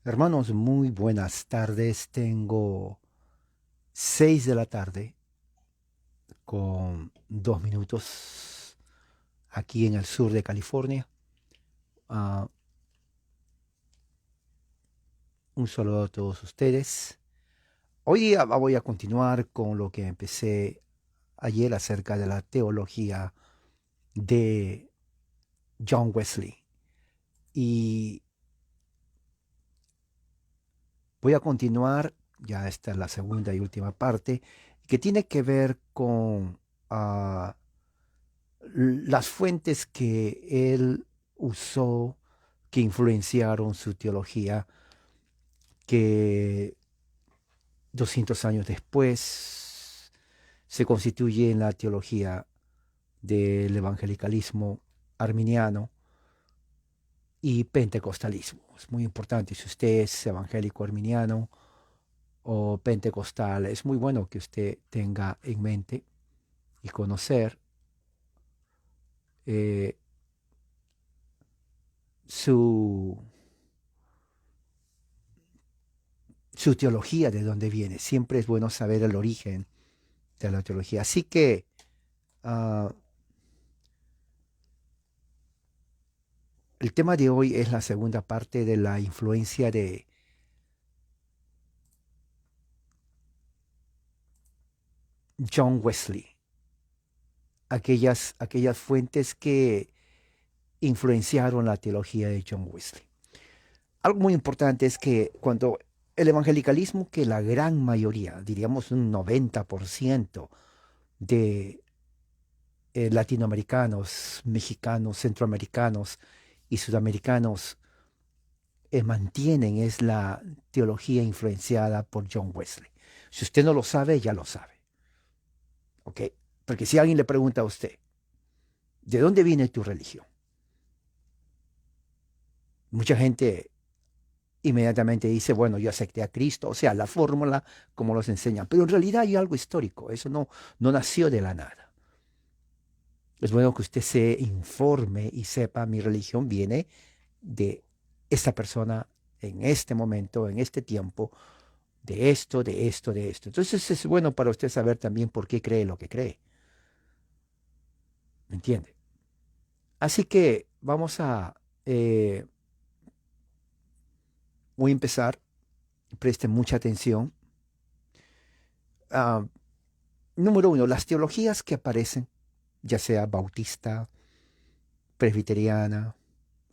Hermanos, muy buenas tardes. Tengo 6 de la tarde con 2 minutos aquí en el sur de California. Ah, un saludo a todos ustedes. Hoy día voy a continuar con lo que empecé ayer acerca de la teología de John Wesley. Y voy a continuar, ya esta es la segunda y última parte, que tiene que ver con ah, las fuentes que él usó, que influenciaron su teología, que 200 años después se constituye en la teología del evangelicalismo arminiano y pentecostalismo. Es muy importante, si usted es evangélico arminiano o pentecostal, es muy bueno que usted tenga en mente y conocer eh, su su teología, de dónde viene. Siempre es bueno saber el origen de la teología. Así que ah, el tema de hoy es la segunda parte de la influencia de John Wesley, aquellas fuentes que influenciaron la teología de John Wesley. Algo muy importante es que cuando el evangelicalismo, que la gran mayoría, diríamos un 90% de latinoamericanos, mexicanos, centroamericanos y sudamericanos mantienen es la teología influenciada por John Wesley. Si usted no lo sabe, ya lo sabe. ¿Ok? Porque si alguien le pregunta a usted, ¿de dónde viene tu religión? Mucha gente inmediatamente dice, bueno, yo acepté a Cristo, o sea, la fórmula como los enseñan. Pero en realidad hay algo histórico, eso no nació de la nada. Es bueno que usted se informe y sepa, mi religión viene de esta persona en este momento, en este tiempo, de esto, de esto, de esto. Entonces es bueno para usted saber también por qué cree lo que cree. ¿Me entiende? Así que eh, voy a empezar. Preste mucha atención. Ah, Número uno, las teologías que aparecen, ya sea bautista, presbiteriana,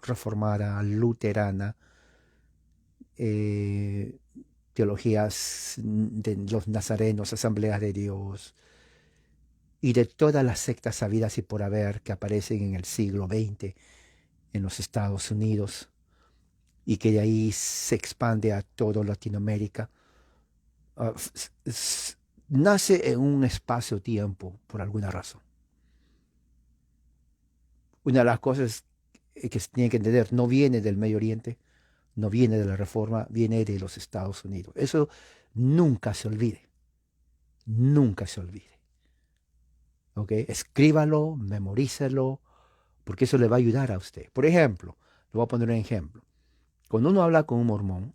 reformada, luterana, eh, teologías de los nazarenos, asambleas de Dios, y de todas las sectas habidas y por haber que aparecen en el siglo XX en los Estados Unidos y que de ahí se expande a toda Latinoamérica. ah, s- s- Nace en un espacio-tiempo por alguna razón. Una de las cosas que se tiene que entender, no viene del Medio Oriente, no viene de la Reforma, viene de los Estados Unidos. Eso nunca se olvide, nunca se olvide. ¿Ok? Escríbalo, memorícelo, porque eso le va a ayudar a usted. Por ejemplo, le voy a poner un ejemplo. Cuando uno habla con un mormón,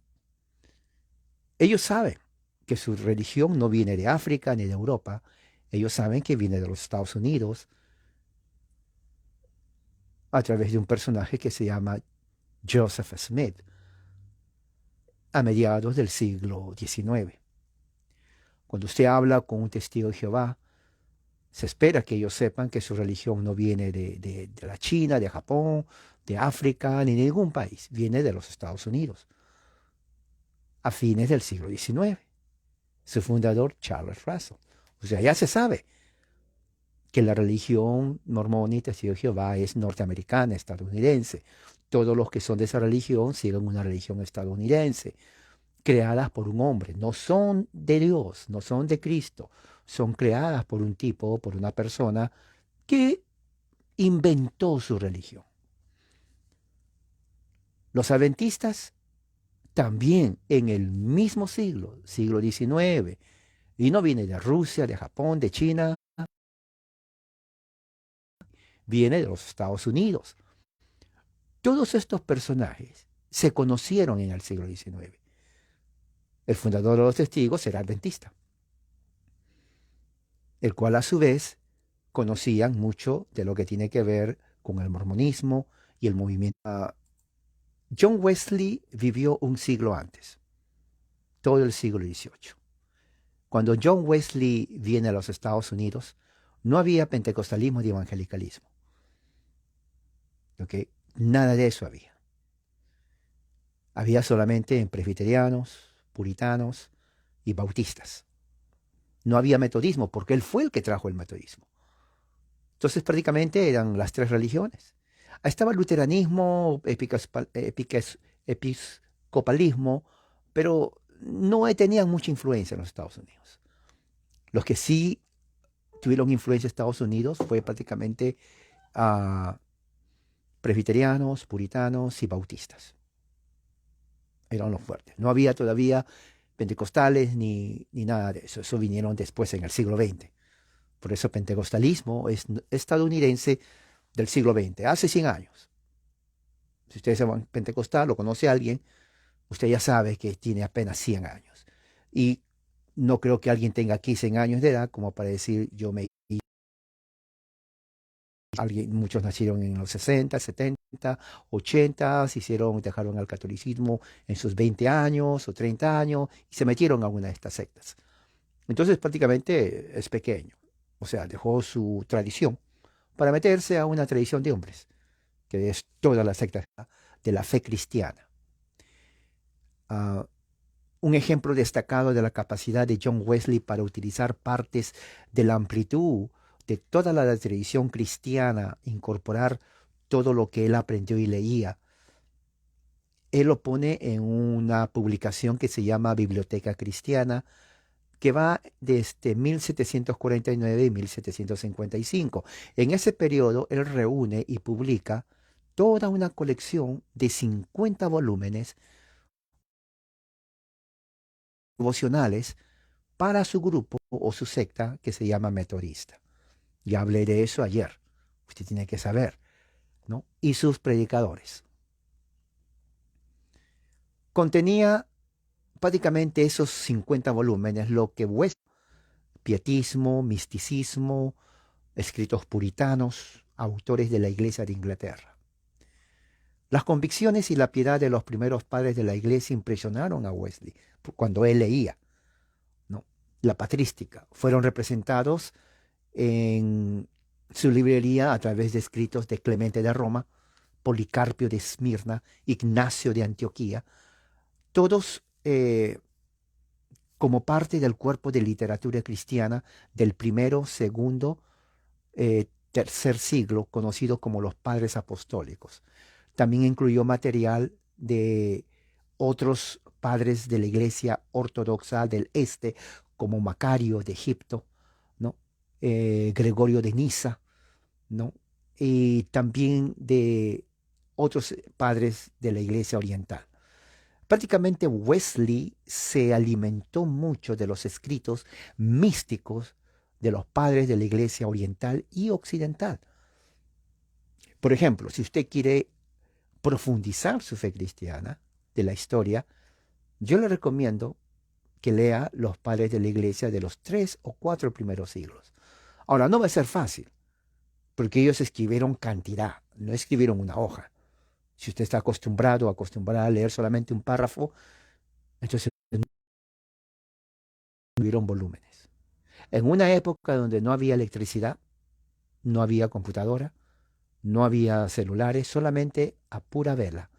ellos saben que su religión no viene de África ni de Europa. Ellos saben que viene de los Estados Unidos a través de un personaje que se llama Joseph Smith a mediados del siglo XIX. Cuando usted habla con un testigo de Jehová, se espera que ellos sepan que su religión no viene de la China, de Japón, de África, ni de ningún país. Viene de los Estados Unidos, a fines del siglo XIX. Su fundador, Charles Russell. O sea, ya se sabe que la religión mormón y testigo de Jehová es norteamericana, estadounidense. Todos los que son de esa religión siguen una religión estadounidense, creadas por un hombre. No son de Dios, no son de Cristo. Son creadas por un tipo, por una persona que inventó su religión. Los adventistas también en el mismo siglo, siglo XIX, y no viene de Rusia, de Japón, de China, viene de los Estados Unidos. Todos estos personajes, se conocieron en el siglo XIX. El fundador de los testigos era adventista, el cual a su vez conocían mucho de lo que tiene que ver con el mormonismo y el movimiento. John Wesley vivió un siglo antes, todo el siglo XVIII. Cuando John Wesley viene a los Estados Unidos, no había pentecostalismo ni evangelicalismo. ¿Ok? Nada de eso había. Había solamente presbiterianos, puritanos y bautistas. No había metodismo, porque él fue el que trajo el metodismo. Entonces prácticamente eran las tres religiones. Ahí estaba el luteranismo, episcopalismo, pero no tenían mucha influencia en los Estados Unidos. Los que sí tuvieron influencia en Estados Unidos fue prácticamente presbiterianos, puritanos y bautistas. Eran los fuertes. No había todavía pentecostales ni nada de eso. Eso vinieron después en el siglo XX. Por eso pentecostalismo es estadounidense del siglo XX, hace 100 años. Si usted es pentecostal o conoce a alguien, usted ya sabe que tiene apenas 100 años. Y no creo que alguien tenga aquí 100 años de edad como para decir yo me... Muchos nacieron en los 60, 70, 80, dejaron al catolicismo en sus 20 años o 30 años y se metieron a una de estas sectas. Entonces prácticamente es pequeño. O sea, dejó su tradición para meterse a una tradición de hombres, que es toda la secta de la fe cristiana. Un ejemplo destacado de la capacidad de John Wesley para utilizar partes de la amplitud de toda la tradición cristiana, incorporar todo lo que él aprendió y leía. Él lo pone en una publicación que se llama Biblioteca Cristiana, que va desde 1749 y 1755. En ese periodo, él reúne y publica toda una colección de 50 volúmenes devocionales para su grupo o su secta que se llama metodista. Ya hablé de eso ayer. Usted tiene que saber, ¿no? Y sus predicadores. Contenía prácticamente esos 50 volúmenes, lo que pietismo, misticismo, escritos puritanos, autores de la Iglesia de Inglaterra. Las convicciones y la piedad de los primeros padres de la Iglesia impresionaron a Wesley cuando él leía, ¿no? La patrística. Fueron representados en su librería a través de escritos de Clemente de Roma, Policarpio de Esmirna, Ignacio de Antioquía, todos como parte del cuerpo de literatura cristiana del primero, segundo, tercer siglo, conocido como los Padres Apostólicos. También incluyó material de otros padres de la Iglesia Ortodoxa del Este, como Macario de Egipto, ¿no? Gregorio de Niza, ¿no? Y también de otros padres de la Iglesia Oriental. Prácticamente Wesley se alimentó mucho de los escritos místicos de los padres de la Iglesia Oriental y Occidental. Por ejemplo, si usted quiere profundizar su fe cristiana de la historia, yo le recomiendo que lea los padres de la Iglesia de los 3 o 4 primeros siglos. Ahora, no va a ser fácil, porque ellos escribieron cantidad, no escribieron una hoja. Si usted está acostumbrado a leer solamente un párrafo, entonces escribieron volúmenes. En una época donde no había electricidad, no había computadora, no había celulares, solamente a pura vela.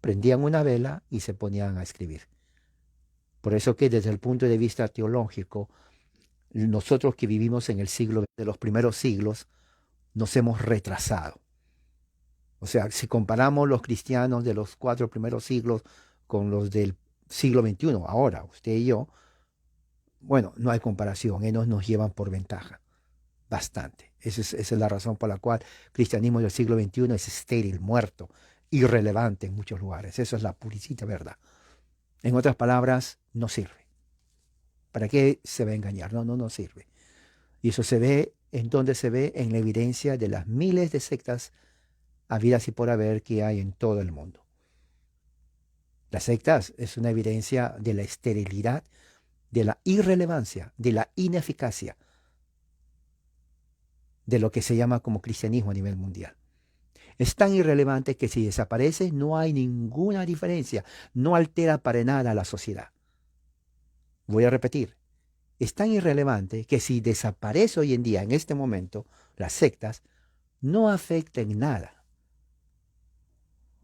Prendían una vela y se ponían a escribir. Por eso que desde el punto de vista teológico, nosotros que vivimos en el siglo de los primeros siglos, nos hemos retrasado. O sea, si comparamos los cristianos de los 4 primeros siglos con los del siglo XXI, ahora, usted y yo, bueno, no hay comparación, ellos nos llevan por ventaja, bastante. Esa es la razón por la cual el cristianismo del siglo XXI es estéril, muerto, irrelevante en muchos lugares. Eso es la purísima verdad. En otras palabras, no sirve. ¿Para qué se va a engañar? No sirve. Y eso se ve, ¿en dónde se ve? En la evidencia de las miles de sectas habidas y por haber que hay en todo el mundo. Las sectas es una evidencia de la esterilidad, de la irrelevancia, de la ineficacia de lo que se llama como cristianismo a nivel mundial. Es tan irrelevante que si desaparece no hay ninguna diferencia, no altera para nada a la sociedad. Voy a repetir, es tan irrelevante que si desaparece hoy en día, en este momento, las sectas, no afecta en nada.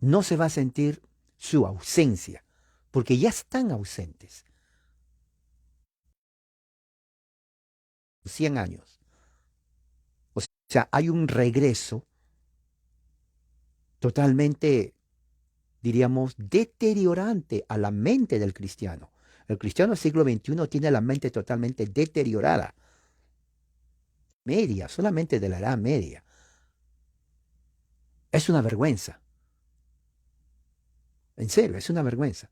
No se va a sentir su ausencia, porque ya están ausentes. 100 años. O sea, hay un regreso totalmente, diríamos, deteriorante a la mente del cristiano. El cristiano del siglo XXI tiene la mente totalmente deteriorada. Media, solamente de la edad media. Es una vergüenza. En serio, es una vergüenza.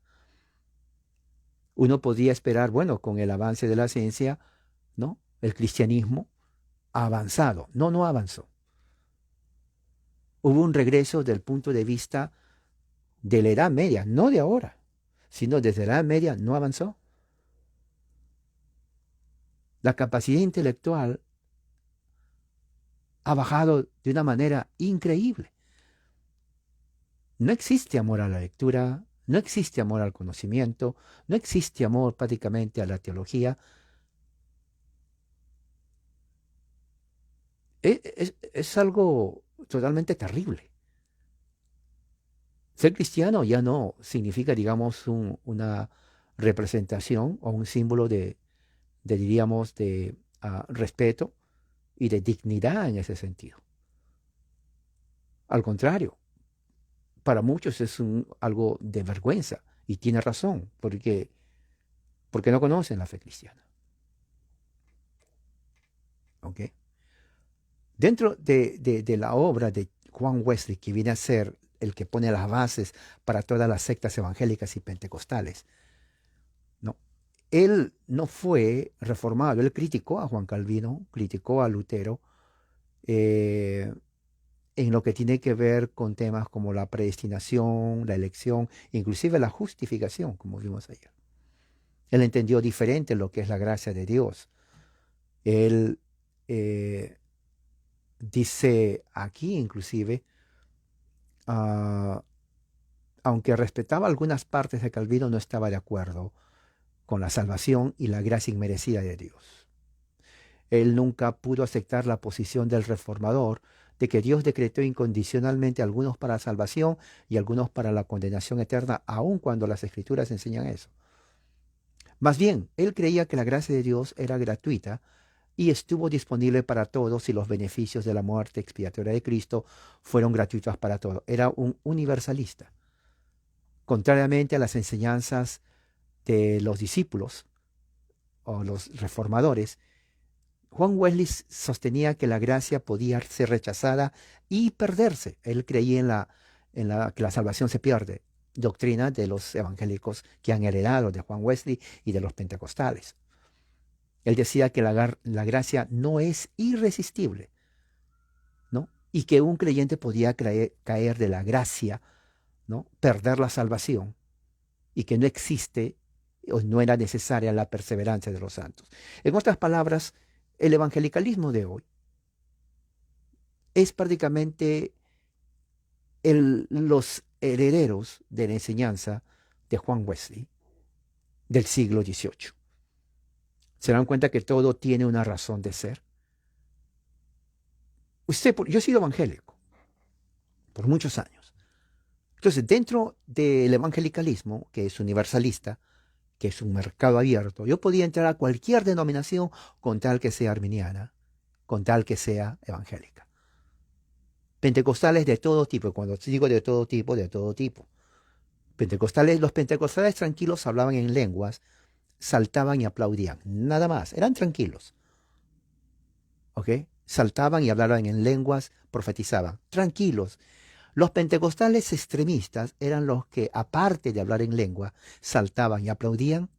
Uno podría esperar, bueno, con el avance de la ciencia, ¿no? El cristianismo ha avanzado. No, no avanzó. Hubo un regreso del punto de vista de la Edad Media, no de ahora, sino desde la Edad Media no avanzó. La capacidad intelectual ha bajado de una manera increíble. No existe amor a la lectura, no existe amor al conocimiento, no existe amor prácticamente a la teología. Es algo totalmente terrible. Ser cristiano ya no significa, digamos, una representación o un símbolo diríamos, de respeto y de dignidad en ese sentido. Al contrario, para muchos es algo de vergüenza y tiene razón, porque no conocen la fe cristiana. ¿Ok? Dentro de la obra de Juan Wesley, que viene a ser el que pone las bases para todas las sectas evangélicas y pentecostales, ¿no? Él no fue reformado, él criticó a Juan Calvino, criticó a Lutero, eh, en lo que tiene que ver con temas como la predestinación, la elección, inclusive la justificación, como vimos ayer. Él entendió diferente lo que es la gracia de Dios. Él eh, dice aquí inclusive, ah, aunque respetaba algunas partes de Calvino, no estaba de acuerdo con la salvación y la gracia inmerecida de Dios. Él nunca pudo aceptar la posición del reformador de que Dios decretó incondicionalmente a algunos para salvación y a algunos para la condenación eterna, aun cuando las escrituras enseñan eso. Más bien, él creía que la gracia de Dios era gratuita y estuvo disponible para todos y los beneficios de la muerte expiatoria de Cristo fueron gratuitos para todos. Era un universalista. Contrariamente a las enseñanzas de los discípulos o los reformadores, Juan Wesley sostenía que la gracia podía ser rechazada y perderse. Él creía que la salvación se pierde, doctrina de los evangélicos que han heredado de Juan Wesley y de los pentecostales. Él decía que la gracia no es irresistible, ¿no? Y que un creyente podía caer de la gracia, ¿no? Perder la salvación, y que no existe o no era necesaria la perseverancia de los santos. En otras palabras, el evangelicalismo de hoy es prácticamente los herederos de la enseñanza de Juan Wesley del siglo XVIII. ¿Se dan cuenta que todo tiene una razón de ser? Yo he sido evangélico por muchos años. Entonces, dentro del evangelicalismo, que es universalista, que es un mercado abierto, yo podía entrar a cualquier denominación con tal que sea arminiana, con tal que sea evangélica. Pentecostales de todo tipo, cuando digo de todo tipo, de todo tipo. Los pentecostales tranquilos hablaban en lenguas, saltaban y aplaudían, nada más, eran tranquilos. ¿Ok? Saltaban y hablaban en lenguas, profetizaban, tranquilos. Los pentecostales extremistas eran los que, aparte de hablar en lengua, saltaban y aplaudían,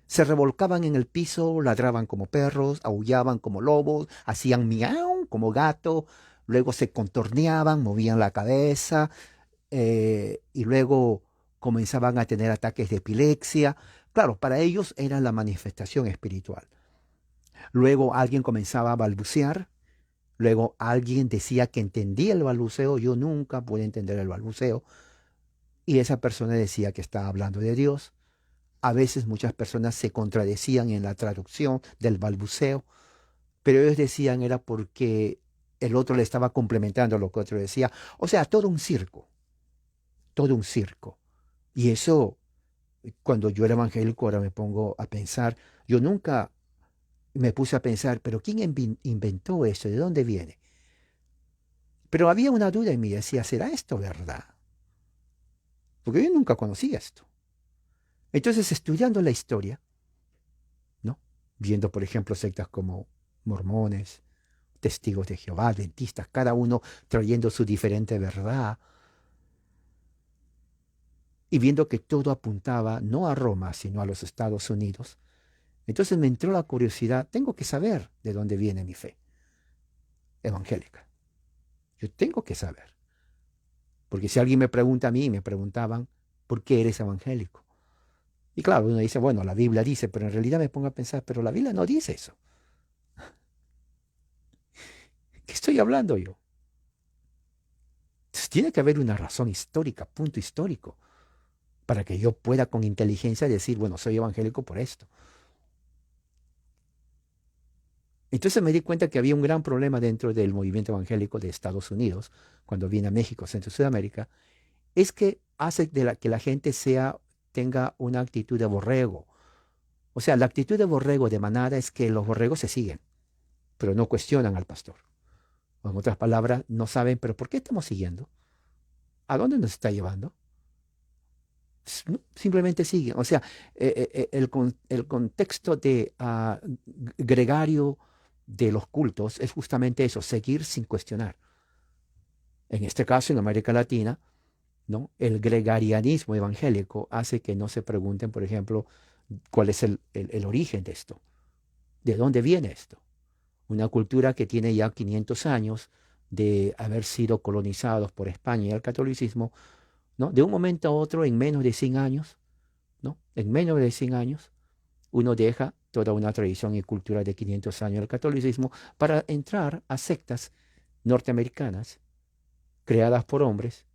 se revolcaban en el piso, ladraban como perros, aullaban como lobos, hacían miau como gato, luego se contorneaban, movían la cabeza, y luego comenzaban a tener ataques de epilepsia. Claro, para ellos era la manifestación espiritual. Luego alguien comenzaba a balbucear. Luego alguien decía que entendía el balbuceo. Yo nunca pude entender el balbuceo. Y esa persona decía que estaba hablando de Dios. A veces muchas personas se contradecían en la traducción del balbuceo, pero ellos decían era porque el otro le estaba complementando lo que otro decía. O sea, todo un circo, todo un circo. Y eso, cuando yo era evangélico, ahora me pongo a pensar, yo nunca me puse a pensar, pero ¿quién inventó esto? ¿De dónde viene? Pero había una duda en mí, decía, ¿será esto verdad? Porque yo nunca conocí esto. Entonces, estudiando la historia, ¿no? Viendo, por ejemplo, sectas como mormones, testigos de Jehová, adventistas, cada uno trayendo su diferente verdad, y viendo que todo apuntaba no a Roma, sino a los Estados Unidos, entonces me entró la curiosidad, tengo que saber de dónde viene mi fe evangélica. Yo tengo que saber. Porque si alguien me pregunta a mí, me preguntaban, ¿por qué eres evangélico? Y claro, uno dice, bueno, la Biblia dice, pero en realidad me pongo a pensar, pero la Biblia no dice eso. ¿Qué estoy hablando yo? Entonces, tiene que haber una razón histórica, punto histórico, para que yo pueda con inteligencia decir, bueno, soy evangélico por esto. Entonces me di cuenta que había un gran problema dentro del movimiento evangélico de Estados Unidos, cuando viene a México, Centro y Sudamérica, es que hace que la gente tenga una actitud de borrego. O sea, la actitud de borrego de manada es que los borregos se siguen, pero no cuestionan al pastor. O en otras palabras, no saben, pero ¿por qué estamos siguiendo? ¿A dónde nos está llevando? No, simplemente siguen. O sea, el contexto de gregario de los cultos es justamente eso, seguir sin cuestionar. En este caso, en América Latina, ¿no? El gregarianismo evangélico hace que no se pregunten, por ejemplo, cuál es el origen de esto, de dónde viene esto. Una cultura que tiene ya 500 años de haber sido colonizados por España y el catolicismo, ¿no? De un momento a otro, en menos de 100 años, ¿no? En menos de 100 años, uno deja toda una tradición y cultura de 500 años del catolicismo para entrar a sectas norteamericanas creadas por hombres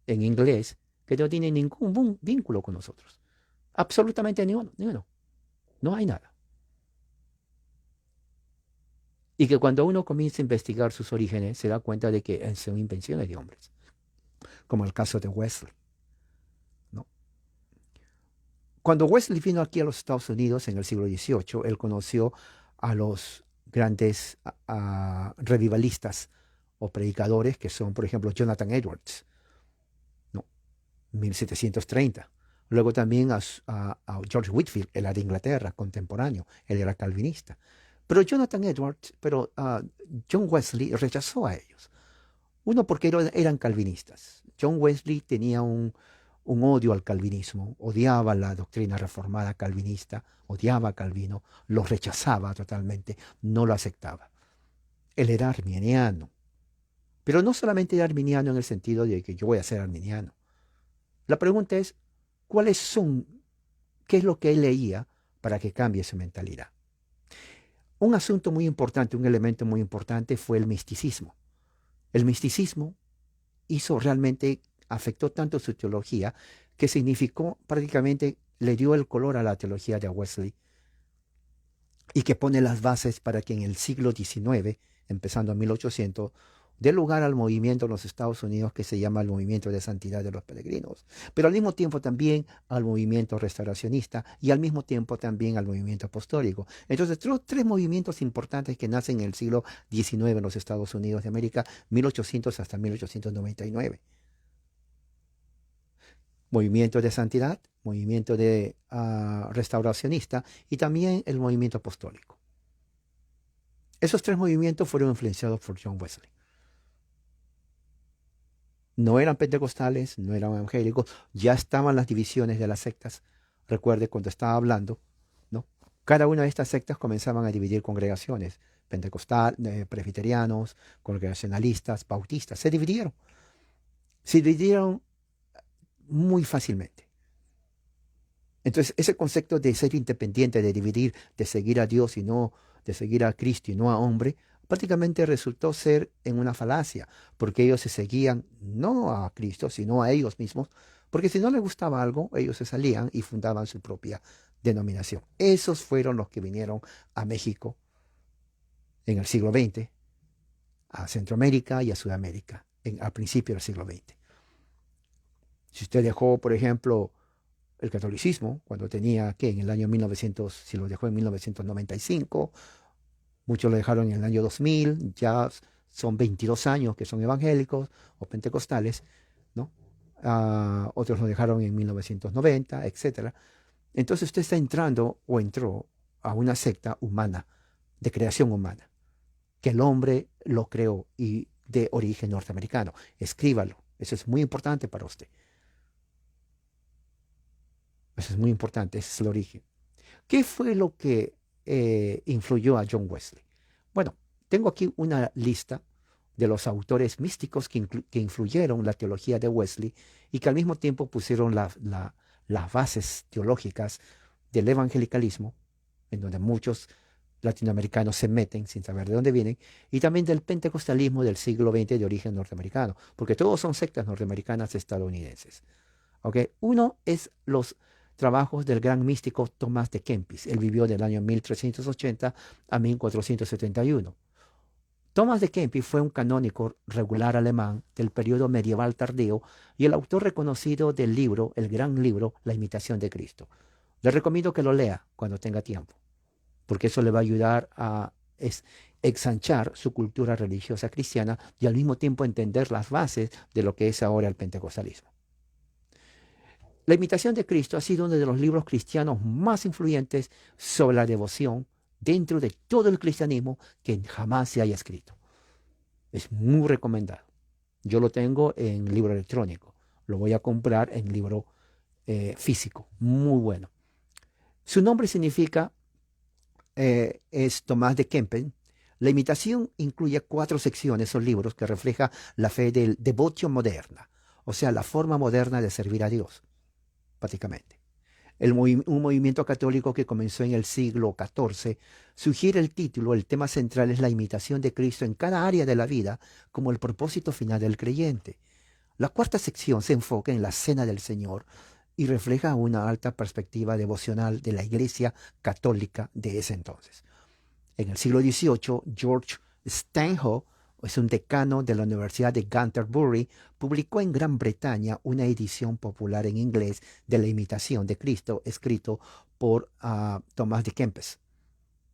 en inglés que no tienen ningún vínculo con nosotros. Absolutamente ni uno, ni uno. No hay nada. Y que cuando uno comienza a investigar sus orígenes, se da cuenta de que son invenciones de hombres, como el caso de Wesley, ¿no? Cuando Wesley vino aquí a los Estados Unidos en el siglo XVIII, él conoció a los grandes revivalistas o predicadores que son, por ejemplo, Jonathan Edwards, ¿no? 1730. Luego también a George Whitefield, el de Inglaterra, contemporáneo, él era calvinista. Pero John Wesley rechazó a ellos. Uno, porque eran calvinistas. John Wesley tenía un odio al calvinismo, odiaba la doctrina reformada calvinista, odiaba a Calvino, lo rechazaba totalmente, no lo aceptaba. Él era arminiano, pero no solamente era arminiano en el sentido de que yo voy a ser arminiano. La pregunta es, qué es lo que él leía para que cambie su mentalidad? Un asunto muy importante, un elemento muy importante fue el misticismo. El misticismo afectó tanto su teología que significó prácticamente, le dio el color a la teología de Wesley y que pone las bases para que en el siglo XIX, empezando en 1800, dé lugar al movimiento en los Estados Unidos que se llama el movimiento de santidad de los peregrinos, pero al mismo tiempo también al movimiento restauracionista y al mismo tiempo también al movimiento apostólico. Entonces, tres movimientos importantes que nacen en el siglo XIX en los Estados Unidos de América, 1800 hasta 1899. Movimiento de santidad, movimiento de restauracionista y también el movimiento apostólico. Esos tres movimientos fueron influenciados por John Wesley. No eran pentecostales, no eran evangélicos, ya estaban las divisiones de las sectas. Recuerde cuando estaba hablando, ¿no? Cada una de estas sectas comenzaban a dividir congregaciones, presbiterianos, congregacionalistas, bautistas, se dividieron muy fácilmente. Entonces, ese concepto de ser independiente, de dividir, de seguir a Dios y no, de seguir a Cristo y no a hombre, prácticamente resultó ser en una falacia, porque ellos se seguían no a Cristo, sino a ellos mismos, porque si no les gustaba algo, ellos se salían y fundaban su propia denominación. Esos fueron los que vinieron a México en el siglo XX, a Centroamérica y a Sudamérica, al principio del siglo XX. Si usted dejó, por ejemplo, el catolicismo, cuando tenía, que en el año 1900, si lo dejó en 1995, muchos lo dejaron en el año 2000, ya son 22 años que son evangélicos o pentecostales, ¿no? Otros lo dejaron en 1990, etcétera. Entonces usted está entrando o entró a una secta humana, de creación humana, que el hombre lo creó y de origen norteamericano. Escríbalo, eso es muy importante para usted. Eso es muy importante, ese es el origen. ¿Qué fue lo que influyó a John Wesley? Bueno, tengo aquí una lista de los autores místicos que influyeron la teología de Wesley y que al mismo tiempo pusieron las bases teológicas del evangelicalismo, en donde muchos latinoamericanos se meten sin saber de dónde vienen, y también del pentecostalismo del siglo XX de origen norteamericano, porque todos son sectas norteamericanas estadounidenses. ¿Okay? Uno es los trabajos del gran místico Tomás de Kempis. Él vivió del año 1380 a 1471. Tomás de Kempis fue un canónico regular alemán del periodo medieval tardío y el autor reconocido del libro, el gran libro, La imitación de Cristo. Le recomiendo que lo lea cuando tenga tiempo, porque eso le va a ayudar a ensanchar su cultura religiosa cristiana y al mismo tiempo entender las bases de lo que es ahora el pentecostalismo. La imitación de Cristo ha sido uno de los libros cristianos más influyentes sobre la devoción dentro de todo el cristianismo que jamás se haya escrito. Es muy recomendado. Yo lo tengo en libro electrónico. Lo voy a comprar en libro físico. Muy bueno. Su nombre significa, es Tomás de Kempen. La imitación incluye 4 secciones o libros que refleja la fe del devotio moderna, o sea, la forma moderna de servir a Dios. Prácticamente. Un movimiento católico que comenzó en el siglo XIV sugiere el título, el tema central es la imitación de Cristo en cada área de la vida como el propósito final del creyente. La 4ª sección se enfoca en la Cena del Señor y refleja una alta perspectiva devocional de la Iglesia católica de ese entonces. En el siglo XVIII, George Stanhope, es un decano de la Universidad de Canterbury, publicó en Gran Bretaña una edición popular en inglés de la imitación de Cristo, escrito por Tomás de Kempis,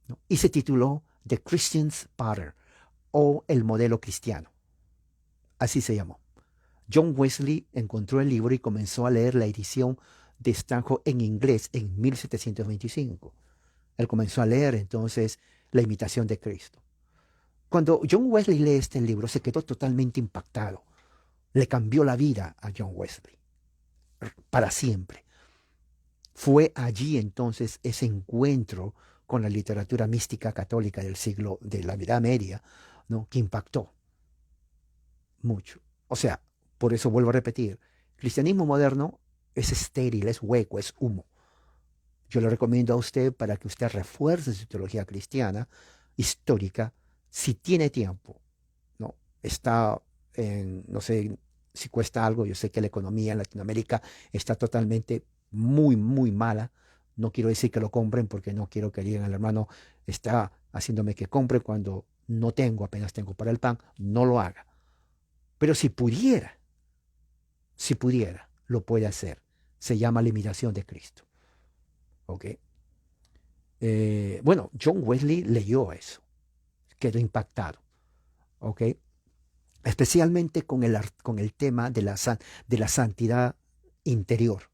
¿no? Y se tituló The Christian's Pattern, o El modelo cristiano. Así se llamó. John Wesley encontró el libro y comenzó a leer la edición de Stanhope en inglés en 1725. Él comenzó a leer entonces la imitación de Cristo. Cuando John Wesley lee este libro, se quedó totalmente impactado. Le cambió la vida a John Wesley, para siempre. Fue allí entonces ese encuentro con la literatura mística católica del siglo de la Edad Media, ¿no?, que impactó mucho. O sea, por eso vuelvo a repetir, cristianismo moderno es estéril, es hueco, es humo. Yo le recomiendo a usted, para que usted refuerce su teología cristiana, histórica, si tiene tiempo, ¿no? Está no sé si cuesta algo, yo sé que la economía en Latinoamérica está totalmente muy, muy mala. No quiero decir que lo compren porque no quiero que digan, el hermano está haciéndome que compre cuando no tengo, apenas tengo para el pan. No lo haga. Pero si pudiera, lo puede hacer. Se llama la imitación de Cristo. ¿Ok? Bueno, John Wesley leyó eso, quedó impactado, ¿ok? Especialmente con el tema de la santidad interior.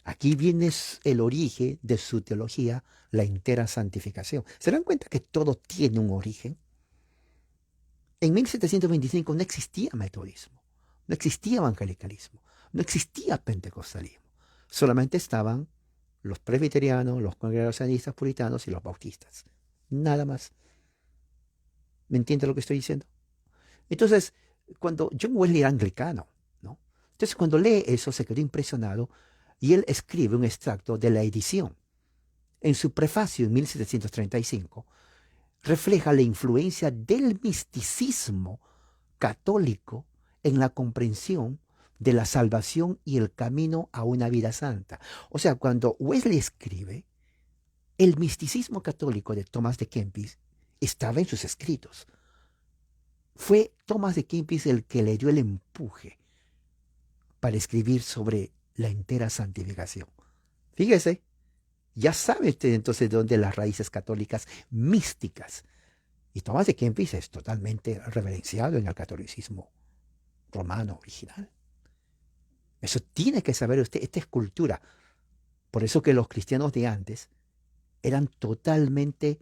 Aquí viene el origen de su teología, la entera santificación. ¿Se dan cuenta que todo tiene un origen? En 1725 no existía metodismo, no existía evangelicalismo, no existía pentecostalismo. Solamente estaban los presbiterianos, los congregacionalistas puritanos y los bautistas. Nada más. ¿Me entiende lo que estoy diciendo? Entonces, cuando John Wesley era anglicano, ¿no? Entonces, cuando lee eso, se quedó impresionado y él escribe un extracto de la edición. En su prefacio en 1735, refleja la influencia del misticismo católico en la comprensión de la salvación y el camino a una vida santa. O sea, cuando Wesley escribe, el misticismo católico de Tomás de Kempis estaba en sus escritos. Fue Tomás de Kempis el que le dio el empuje para escribir sobre la entera santificación. Fíjese, ya sabe usted entonces de dónde las raíces católicas místicas. Y Tomás de Kempis es totalmente reverenciado en el catolicismo romano original. Eso tiene que saber usted, esta es cultura. Por eso que los cristianos de antes eran totalmente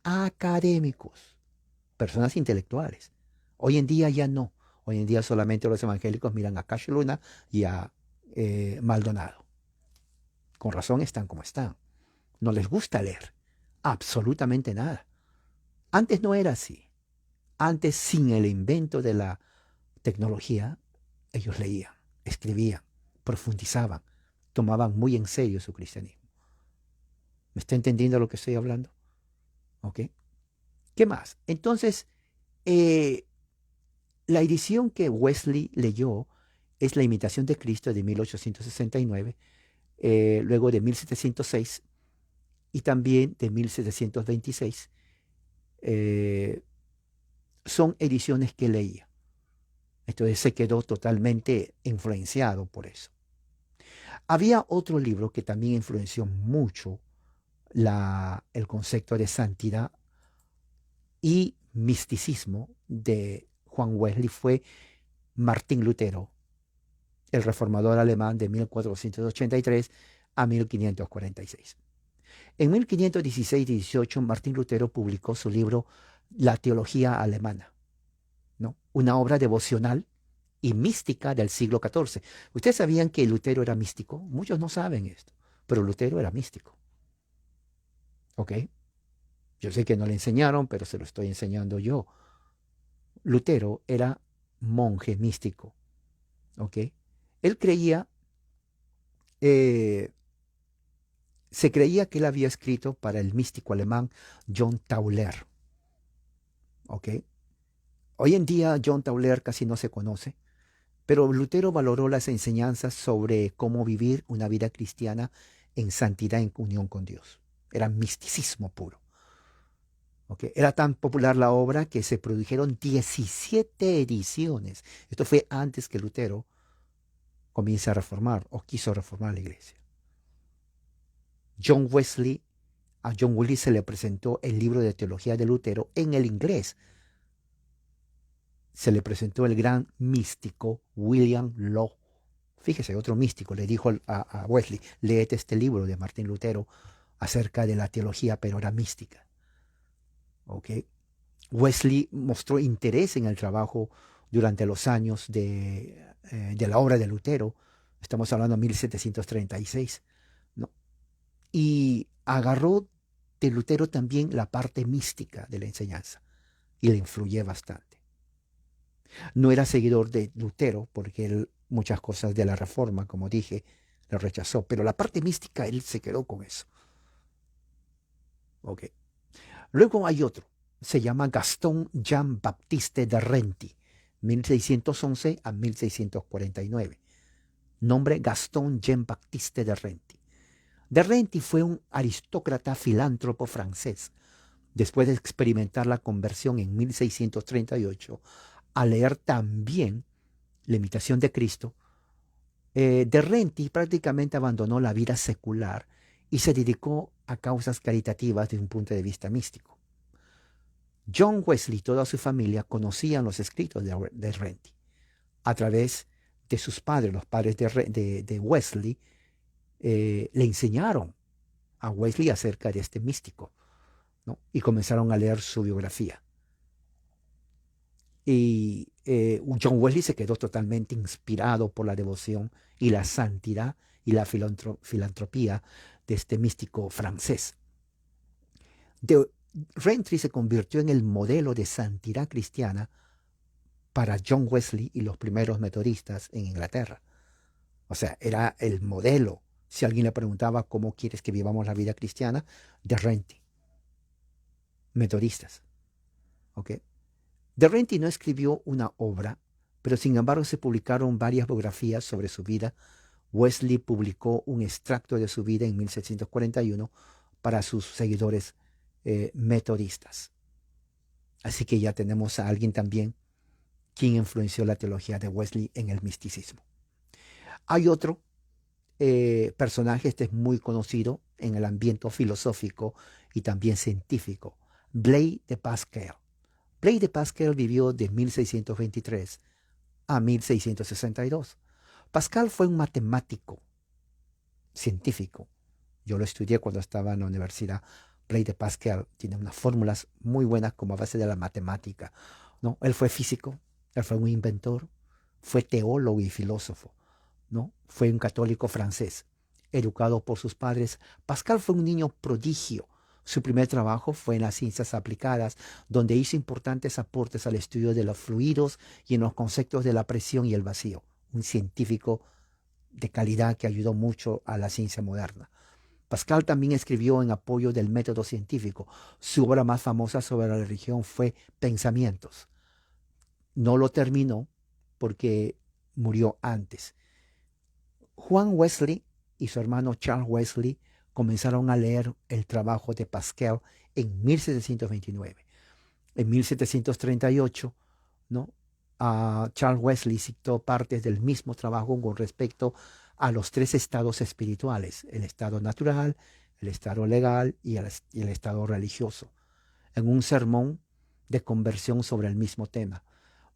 académicos, personas intelectuales. Hoy en día ya no. Hoy en día solamente los evangélicos miran a Cash Luna y a Maldonado. Con razón están como están. No les gusta leer absolutamente nada. Antes no era así. Antes, sin el invento de la tecnología, ellos leían, escribían, profundizaban, tomaban muy en serio su cristianismo. ¿Me está entendiendo lo que estoy hablando? ¿Ok? ¿Qué más? Entonces, la edición que Wesley leyó es La Imitación de Cristo de 1869, luego de 1706 y también de 1726. Son ediciones que leía. Entonces se quedó totalmente influenciado por eso. Había otro libro que también influenció mucho el concepto de santidad y misticismo de Juan Wesley, fue Martín Lutero, el reformador alemán de 1483 a 1546. En 1516-18, Martín Lutero publicó su libro La teología alemana, ¿no? Una obra devocional y mística del siglo XIV. ¿Ustedes sabían que Lutero era místico? Muchos no saben esto, pero Lutero era místico. ¿Ok? Yo sé que no le enseñaron, pero se lo estoy enseñando yo. Lutero era monje místico. ¿Ok? Él creía, se creía que él había escrito para el místico alemán John Tauler. ¿Ok? Hoy en día John Tauler casi no se conoce, pero Lutero valoró las enseñanzas sobre cómo vivir una vida cristiana en santidad, en unión con Dios. Era misticismo puro. ¿Okay? Era tan popular la obra que se produjeron 17 ediciones. Esto fue antes que Lutero comience a reformar o quiso reformar la iglesia. A John Wesley se le presentó el libro de teología de Lutero en el inglés. Se le presentó el gran místico William Law. Fíjese, otro místico le dijo a Wesley, léete este libro de Martín Lutero acerca de la teología, pero era mística. ¿Ok? Wesley mostró interés en el trabajo durante los años de la obra de Lutero. Estamos hablando de 1736, ¿no? Y agarró de Lutero también la parte mística de la enseñanza y le influyó bastante. No era seguidor de Lutero porque él muchas cosas de la Reforma, como dije, lo rechazó, pero la parte mística él se quedó con eso. ¿Ok? Luego hay otro, se llama Gaston Jean Baptiste de Renty, 1611 a 1649. Nombre Gaston Jean Baptiste de Renty. De Renty fue un aristócrata filántropo francés. Después de experimentar la conversión en 1638, al leer también La Imitación de Cristo, de Renty prácticamente abandonó la vida secular y se dedicó a causas caritativas desde un punto de vista místico. John Wesley y toda su familia conocían los escritos de Renty. A través de sus padres, los padres de Wesley, le enseñaron a Wesley acerca de este místico, ¿no? Y comenzaron a leer su biografía. Y John Wesley se quedó totalmente inspirado por la devoción y la santidad y la filantropía de este místico francés. Renty se convirtió en el modelo de santidad cristiana para John Wesley y los primeros metodistas en Inglaterra. O sea, era el modelo Si alguien le preguntaba cómo quieres que vivamos la vida cristiana, de Renty, metodistas. ¿Ok? De Renty no escribió una obra, pero sin embargo se publicaron varias biografías sobre su vida. Wesley publicó un extracto de su vida en 1641 para sus seguidores metodistas. Así que ya tenemos a alguien también quien influenció la teología de Wesley en el misticismo. Hay otro personaje, este es muy conocido en el ambiente filosófico y también científico, Blaise de Pascal. Blaise de Pascal vivió de 1623 a 1662. Pascal fue un matemático científico. Yo lo estudié cuando estaba en la universidad. Blaise de Pascal tiene unas fórmulas muy buenas como base de la matemática, ¿no? Él fue físico, él fue un inventor, fue teólogo y filósofo, ¿no? Fue un católico francés, educado por sus padres. Pascal fue un niño prodigio. Su primer trabajo fue en las ciencias aplicadas, donde hizo importantes aportes al estudio de los fluidos y en los conceptos de la presión y el vacío. Un científico de calidad que ayudó mucho a la ciencia moderna. Pascal también escribió en apoyo del método científico. Su obra más famosa sobre la religión fue Pensamientos. No lo terminó porque murió antes. Juan Wesley y su hermano Charles Wesley comenzaron a leer el trabajo de Pascal en 1729. En 1738, ¿no? Charles Wesley citó partes del mismo trabajo con respecto a los tres estados espirituales: el estado natural, el estado legal y el estado religioso, en un sermón de conversión sobre el mismo tema,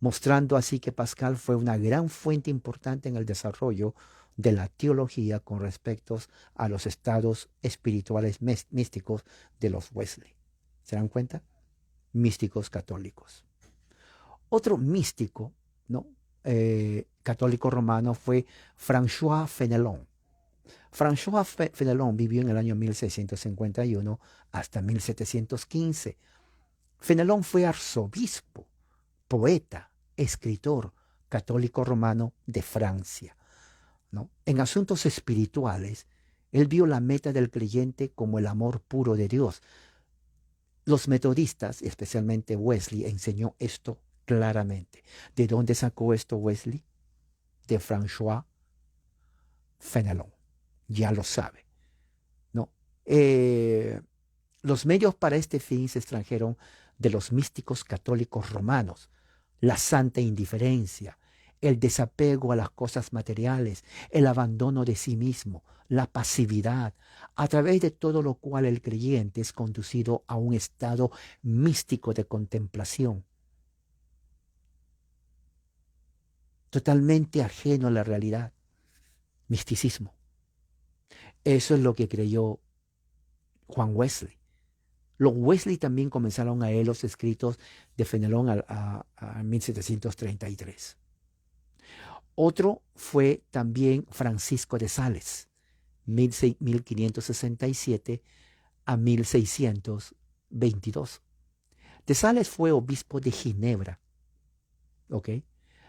mostrando así que Pascal fue una gran fuente importante en el desarrollo de la teología con respecto a los estados espirituales místicos de los Wesley. ¿Se dan cuenta? Místicos católicos. Otro místico, ¿no? Católico romano fue François Fenelon. François Fenelon vivió en el año 1651 hasta 1715. Fenelon fue arzobispo, poeta, escritor católico romano de Francia, ¿no? En asuntos espirituales, él vio la meta del creyente como el amor puro de Dios. Los metodistas, especialmente Wesley, enseñó esto claramente. ¿De dónde sacó esto Wesley? De François Fenelon. Ya lo sabe, ¿no? Los medios para este fin se extrajeron de los místicos católicos romanos: la santa indiferencia, el desapego a las cosas materiales, el abandono de sí mismo, la pasividad, a través de todo lo cual el creyente es conducido a un estado místico de contemplación, totalmente ajeno a la realidad. Misticismo. Eso es lo que creyó Juan Wesley. Los Wesley también comenzaron a leer los escritos de Fenelon a 1733. Otro fue también Francisco de Sales, 1567 a 1622. De Sales fue obispo de Ginebra, ¿ok?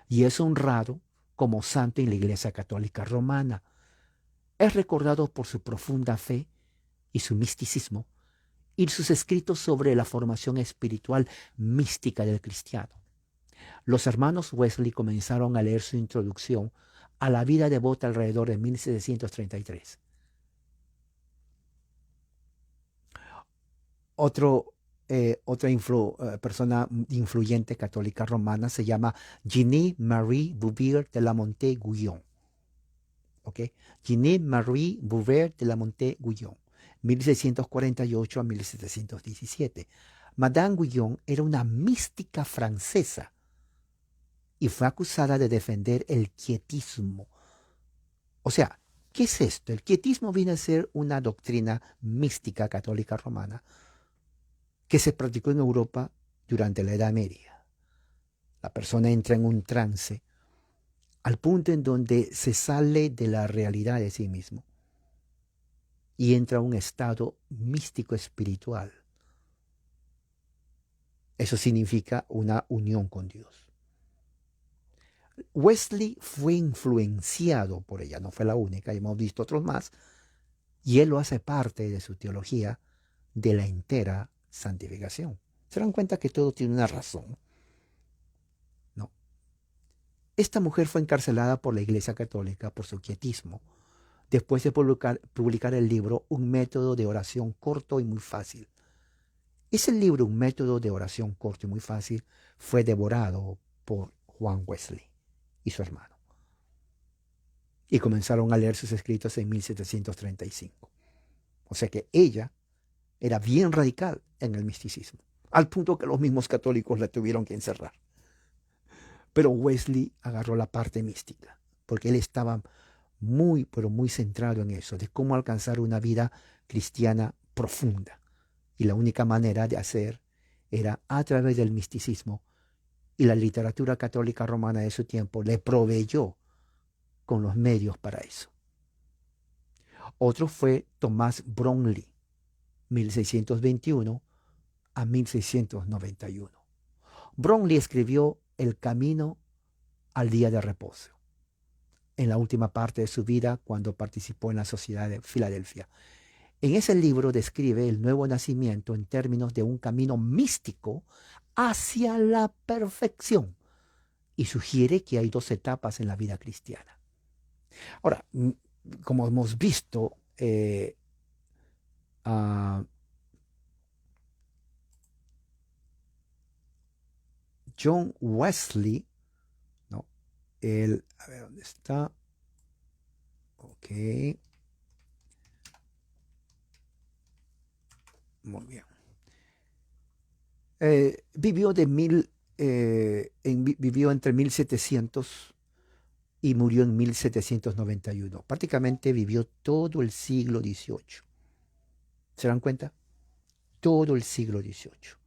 Y es honrado como santo en la Iglesia Católica Romana. Es recordado por su profunda fe y su misticismo y sus escritos sobre la formación espiritual mística del cristiano. Los hermanos Wesley comenzaron a leer su introducción a la vida devota alrededor de 1733. Otra persona influyente católica romana se llama Jeanne-Marie Bouvier de la Montaigne-Guyon. ¿Okay? Jeanne-Marie Bouvier de la Montaigne-Guyon, 1648 a 1717. Madame Guyon era una mística francesa y fue acusada de defender el quietismo. O sea, ¿qué es esto? El quietismo viene a ser una doctrina mística católica romana que se practicó en Europa durante la Edad Media. La persona entra en un trance al punto en donde se sale de la realidad de sí mismo y entra a un estado místico espiritual. Eso significa una unión con Dios. Wesley fue influenciado por ella, no fue la única, hemos visto otros más, Y él lo hace parte de su teología de la entera santificación. ¿Se dan cuenta que todo tiene una razón? ¿No? Esta mujer fue encarcelada por la Iglesia Católica por su quietismo, después de publicar el libro Un método de oración corto y muy fácil. Ese libro, Un método de oración corto y muy fácil, fue devorado por Juan Wesley y su hermano. Y comenzaron a leer sus escritos en 1735. O sea que ella era bien radical en el misticismo, al punto que los mismos católicos la tuvieron que encerrar. Pero Wesley agarró la parte mística, porque él estaba muy, pero muy centrado en eso, de cómo alcanzar una vida cristiana profunda. Y la única manera de hacer era a través del misticismo, y la literatura católica romana de su tiempo le proveyó con los medios para eso. Otro fue Tomás Brownlee, 1621 a 1691. Brownlee escribió El camino al día de reposo en la última parte de su vida, cuando participó en la Sociedad de Filadelfia. En ese libro describe el nuevo nacimiento en términos de un camino místico hacia la perfección y sugiere que hay dos etapas en la vida cristiana. Ahora, como hemos visto, John Wesley, ¿no? A ver dónde está. Ok. Muy bien. Vivió entre 1700 y murió en 1791. Prácticamente vivió todo el siglo XVIII. ¿Se dan cuenta? Todo el siglo XVIII.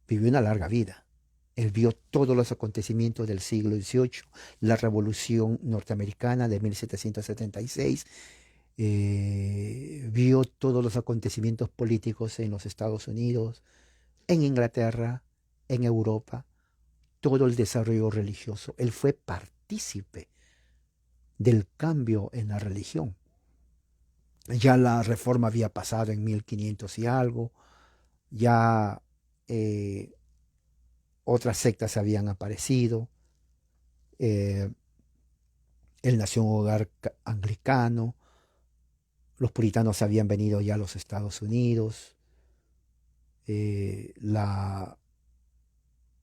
Vivió una larga vida. Él vio todos los acontecimientos del siglo XVIII, la Revolución Norteamericana de 1776, vio todos los acontecimientos políticos en los Estados Unidos, en Inglaterra, en Europa, todo el desarrollo religioso. Él fue partícipe del cambio en la religión. Ya la reforma había pasado en 1500 y algo, ya otras sectas habían aparecido, él nació en un hogar anglicano, los puritanos habían venido ya a los Estados Unidos, la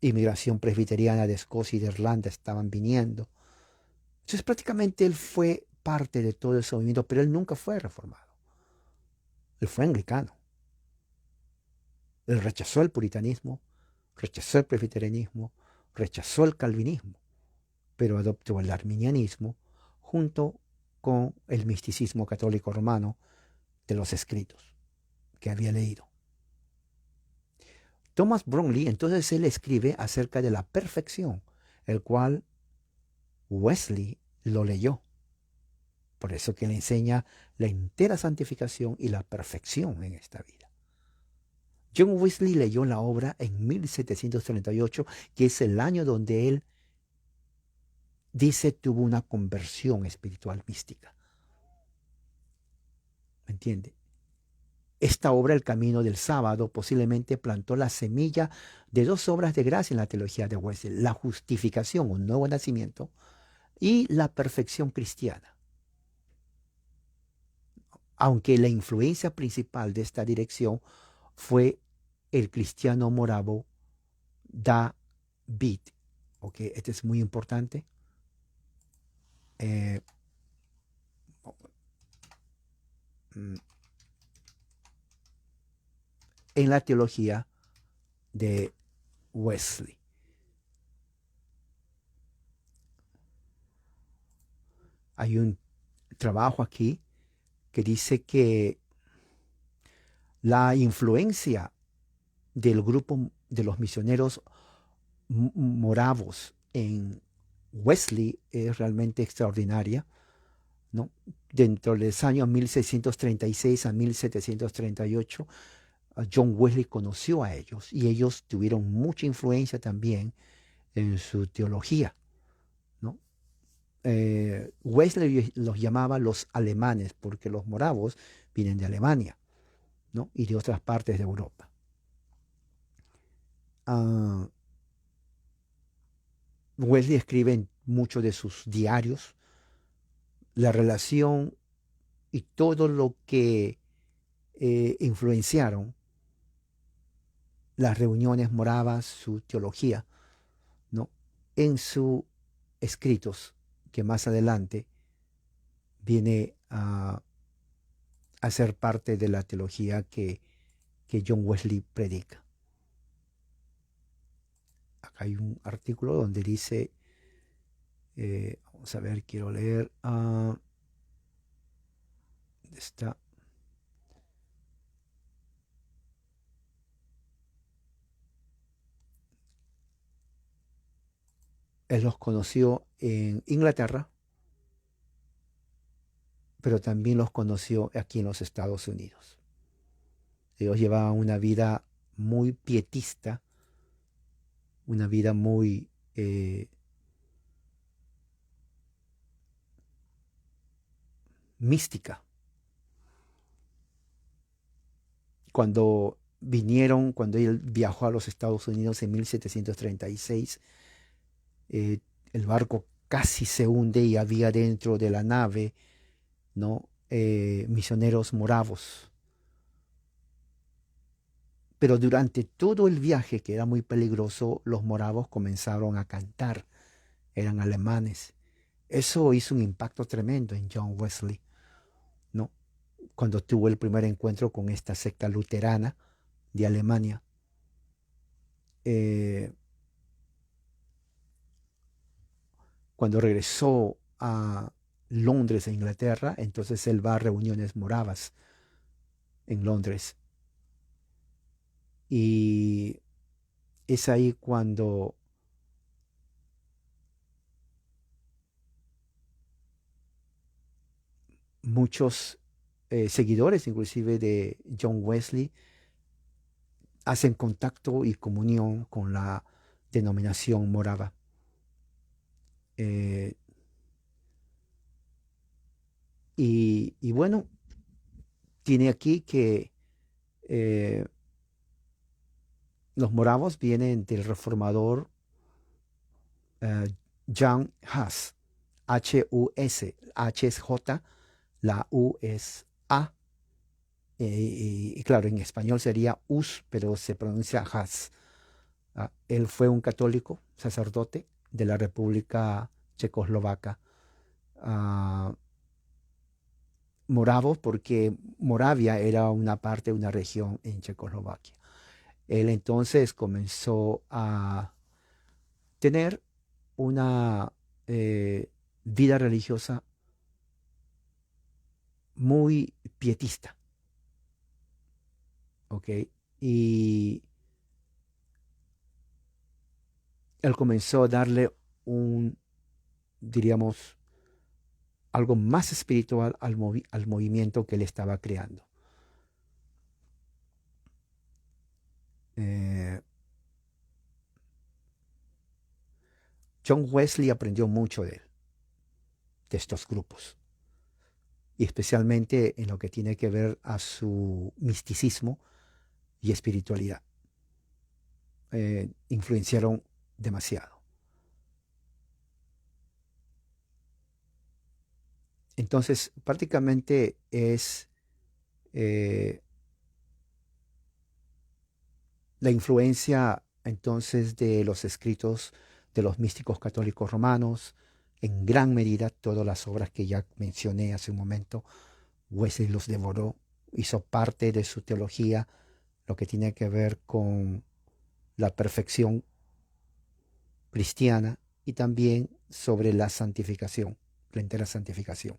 inmigración presbiteriana de Escocia y de Irlanda estaban viniendo. Entonces prácticamente él fue parte de todo ese movimiento, pero él nunca fue reformado. Él fue anglicano. Él rechazó el puritanismo, rechazó el presbiterianismo, rechazó el calvinismo, pero adoptó el arminianismo junto con el misticismo católico romano de los escritos que había leído. Thomas Brownlee, entonces él escribe acerca de la perfección, el cual Wesley lo leyó. Por eso que le enseña la entera santificación y la perfección en esta vida. John Wesley leyó la obra en 1738, que es el año donde él dice tuvo una conversión espiritual mística. ¿Me entiende? Esta obra, El Camino del Sábado, posiblemente plantó la semilla de dos obras de gracia en la teología de Wesley: la justificación, un nuevo nacimiento, y la perfección cristiana. Aunque la influencia principal de esta dirección fue el cristiano moravo David. Ok, este es muy importante. En la teología de Wesley. Hay un trabajo aquí que dice que la influencia del grupo de los misioneros moravos en Wesley es realmente extraordinaria, ¿no? Dentro de los años 1636 a 1738, John Wesley conoció a ellos y ellos tuvieron mucha influencia también en su teología, ¿no? Wesley los llamaba los alemanes porque los moravos vienen de Alemania, ¿no? Y de otras partes de Europa. Ah, Wesley escribe en muchos de sus diarios la relación y todo lo que influenciaron las reuniones moravas, su teología, ¿no? En sus escritos, que más adelante viene a ser parte de la teología que John Wesley predica. Acá hay un artículo donde dice, vamos a ver, quiero leer, ¿dónde está? Él los conoció en Inglaterra, pero también los conoció aquí en los Estados Unidos. Ellos llevaban una vida muy pietista, una vida muy mística. Cuando él viajó a los Estados Unidos en 1736, el barco casi se hunde y había dentro de la nave, ¿no? Misioneros moravos. Pero durante todo el viaje, que era muy peligroso, los moravos comenzaron a cantar. Eran alemanes. Eso hizo un impacto tremendo en John Wesley, ¿no? Cuando tuvo el primer encuentro con esta secta luterana de Alemania. Cuando regresó a Londres, a Inglaterra, entonces él va a reuniones moravas en Londres. Y es ahí cuando muchos seguidores, inclusive de John Wesley, hacen contacto y comunión con la denominación morava. Eh, y bueno, tiene aquí que los moravos vienen del reformador John Huss, H-U-S, H es J, la U es A, y claro, en español sería Us, pero se pronuncia Huss. Él fue un católico, sacerdote de la República Checoslovaca. Moravo, porque Moravia era una parte, una región en Checoslovaquia. Él entonces comenzó a tener una vida religiosa muy pietista, ¿ok? Y él comenzó a darle diríamos, algo más espiritual al movimiento que él estaba creando. John Wesley aprendió mucho de estos grupos, y especialmente en lo que tiene que ver a su misticismo y espiritualidad. Influenciaron demasiado. Entonces, prácticamente es la influencia entonces de los escritos de los místicos católicos romanos, en gran medida todas las obras que ya mencioné hace un momento. Wesley los devoró, hizo parte de su teología lo que tiene que ver con la perfección cristiana y también sobre la santificación, la entera santificación.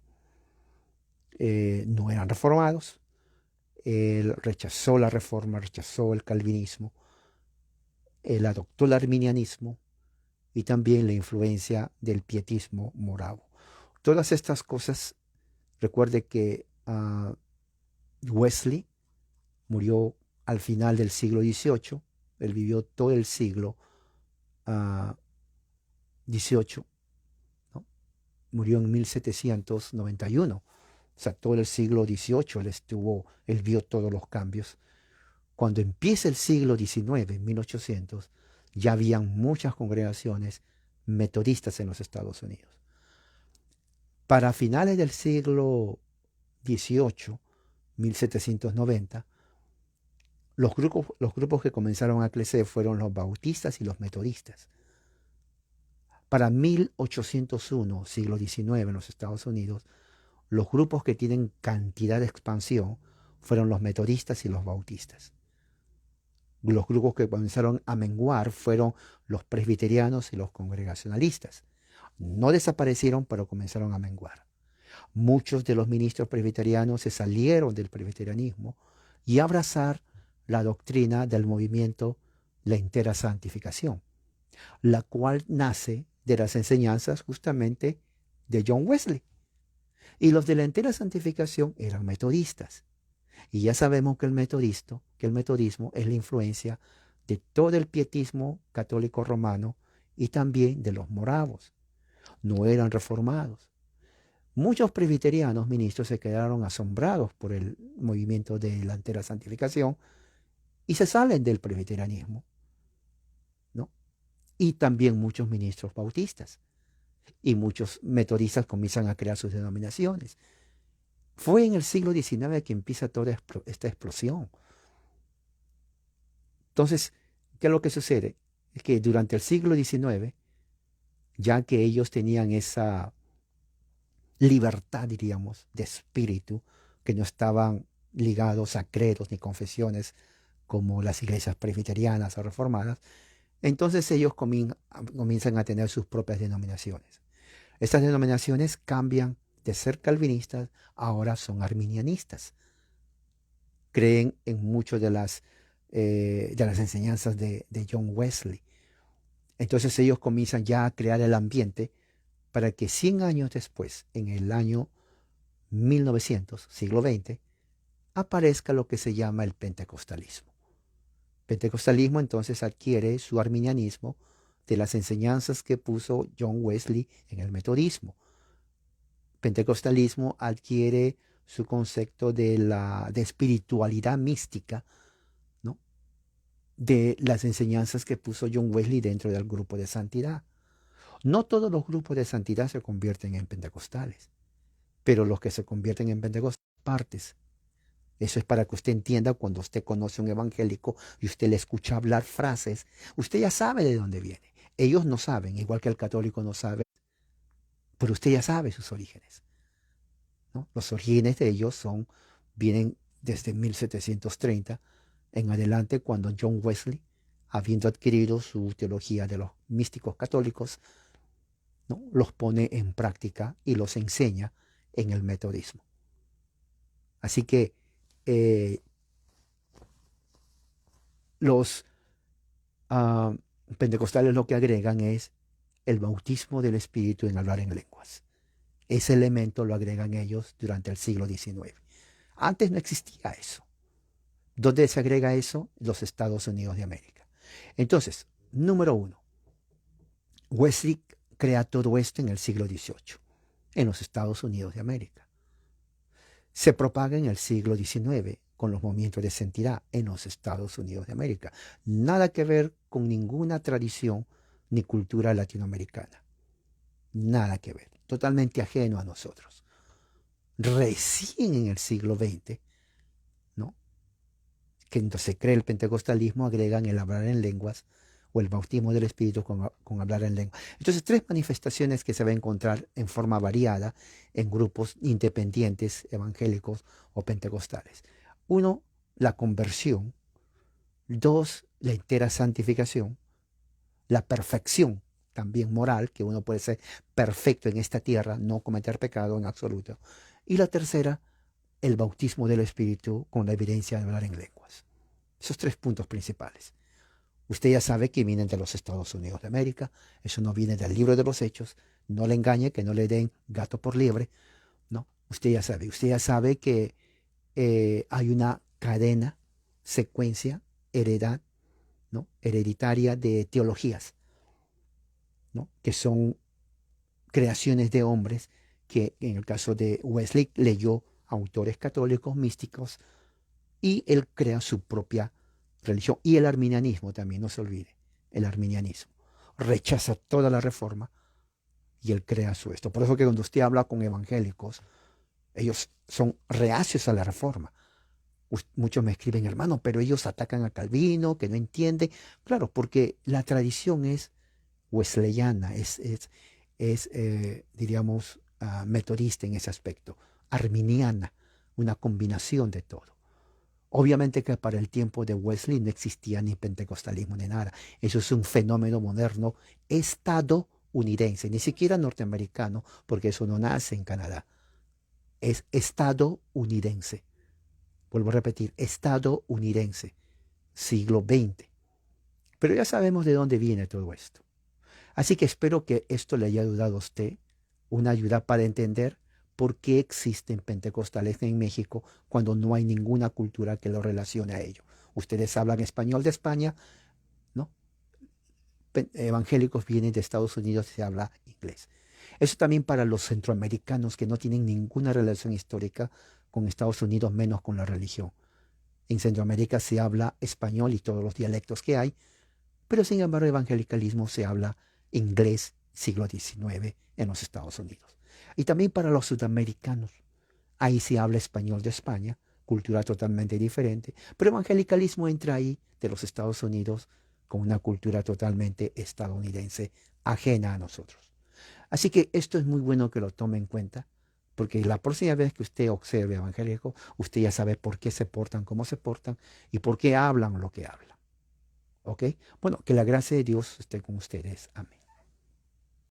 No eran reformados, él rechazó la reforma, rechazó el calvinismo, él adoptó el arminianismo y también la influencia del pietismo moravo. Todas estas cosas, recuerde que Wesley murió al final del siglo XVIII, él vivió todo el siglo XVIII, ¿no? murió en 1791. O sea, todo el siglo XVIII él vio todos los cambios. Cuando empieza el siglo XIX, en 1800, ya habían muchas congregaciones metodistas en los Estados Unidos. Para finales del siglo XVIII, 1790, los grupos que comenzaron a crecer fueron los bautistas y los metodistas. Para 1801, siglo XIX en los Estados Unidos, los grupos que tienen cantidad de expansión fueron los metodistas y los bautistas. Los grupos que comenzaron a menguar fueron los presbiterianos y los congregacionalistas. No desaparecieron, pero comenzaron a menguar. Muchos de los ministros presbiterianos se salieron del presbiterianismo y abrazar la doctrina del movimiento La Entera Santificación, la cual nace de las enseñanzas justamente de John Wesley. Y los de la Entera Santificación eran metodistas. Y ya sabemos que el metodismo es la influencia de todo el pietismo católico romano y también de los moravos. No eran reformados. Muchos presbiterianos ministros se quedaron asombrados por el movimiento de la Entera Santificación y se salen del presbiterianismo, ¿no? Y también muchos ministros bautistas y muchos metodistas comienzan a crear sus denominaciones. Fue en el siglo XIX que empieza toda esta explosión. Entonces, ¿qué es lo que sucede? Es que durante el siglo XIX, ya que ellos tenían esa libertad, diríamos, de espíritu, que no estaban ligados a credos ni confesiones como las iglesias presbiterianas o reformadas, entonces ellos comienzan a tener sus propias denominaciones. Estas denominaciones cambian de ser calvinistas, ahora son arminianistas. Creen en muchas de las enseñanzas de John Wesley. Entonces ellos comienzan ya a crear el ambiente para que 100 años después, en el año 1900, siglo XX, aparezca lo que se llama el pentecostalismo. Pentecostalismo entonces adquiere su arminianismo de las enseñanzas que puso John Wesley en el metodismo. Pentecostalismo adquiere su concepto de espiritualidad mística, ¿no? De las enseñanzas que puso John Wesley dentro del grupo de santidad. No todos los grupos de santidad se convierten en pentecostales, pero los que se convierten en pentecostales, partes. Eso es para que usted entienda cuando usted conoce a un evangélico y usted le escucha hablar frases, usted ya sabe de dónde viene. Ellos no saben, igual que el católico no sabe, pero usted ya sabe sus orígenes, ¿no? Los orígenes de ellos vienen desde 1730 en adelante, cuando John Wesley, habiendo adquirido su teología de los místicos católicos, ¿no?, los pone en práctica y los enseña en el metodismo. Así que los pentecostales lo que agregan es el bautismo del Espíritu en hablar en lenguas. Ese elemento lo agregan ellos durante el siglo XIX. Antes no existía eso. ¿Dónde se agrega eso? Los Estados Unidos de América. Entonces, número 1, Wesley crea todo esto en el siglo XVIII, en los Estados Unidos de América. Se propaga en el siglo XIX con los movimientos de santidad en los Estados Unidos de América. Nada que ver con ninguna tradición ni cultura latinoamericana. Nada que ver. Totalmente ajeno a nosotros. Recién en el siglo XX, ¿no?, que entonces se cree el pentecostalismo, agregan el hablar en lenguas o el bautismo del Espíritu con hablar en lengua. Entonces, 3 manifestaciones que se va a encontrar en forma variada en grupos independientes, evangélicos o pentecostales. 1, la conversión. 2, la entera santificación. La perfección también moral, que uno puede ser perfecto en esta tierra, no cometer pecado en absoluto. Y la tercera, el bautismo del Espíritu con la evidencia de hablar en lenguas. Esos 3 puntos principales. Usted ya sabe que vienen de los Estados Unidos de América. Eso no viene del libro de los Hechos. No le engañe, que no le den gato por liebre. No, usted ya sabe. Usted ya sabe que hay una cadena, secuencia, heredad, ¿no?, hereditaria de teologías, ¿no?, que creaciones de hombres que en el caso de Wesley leyó autores católicos místicos y él crea su propia religión. Y el arminianismo también, no se olvide, el arminianismo rechaza toda la reforma y él crea su esto. Por eso que cuando usted habla con evangélicos, ellos son reacios a la reforma. Muchos me escriben, hermano, pero ellos atacan a Calvino, que no entiende. Claro, porque la tradición es wesleyana, diríamos, metodista en ese aspecto, arminiana, una combinación de todo. Obviamente que para el tiempo de Wesley no existía ni pentecostalismo ni nada. Eso es un fenómeno moderno estadounidense, ni siquiera norteamericano, porque eso no nace en Canadá. Es estadounidense. Vuelvo a repetir, estadounidense, siglo XX. Pero ya sabemos de dónde viene todo esto. Así que espero que esto le haya ayudado a usted, una ayuda para entender por qué existen pentecostales en México cuando no hay ninguna cultura que lo relacione a ello. Ustedes hablan español de España, ¿no? Evangélicos vienen de Estados Unidos y se habla inglés. Eso también para los centroamericanos que no tienen ninguna relación histórica con Estados Unidos, menos con la religión. En Centroamérica se habla español y todos los dialectos que hay, pero sin embargo el evangelicalismo se habla inglés siglo XIX en los Estados Unidos. Y también para los sudamericanos, ahí se habla español de España, cultura totalmente diferente, pero evangelicalismo entra ahí de los Estados Unidos con una cultura totalmente estadounidense, ajena a nosotros. Así que esto es muy bueno que lo tome en cuenta, porque la próxima vez que usted observe evangélico, usted ya sabe por qué se portan como se portan y por qué hablan lo que hablan. ¿Ok? Bueno, que la gracia de Dios esté con ustedes. Amén.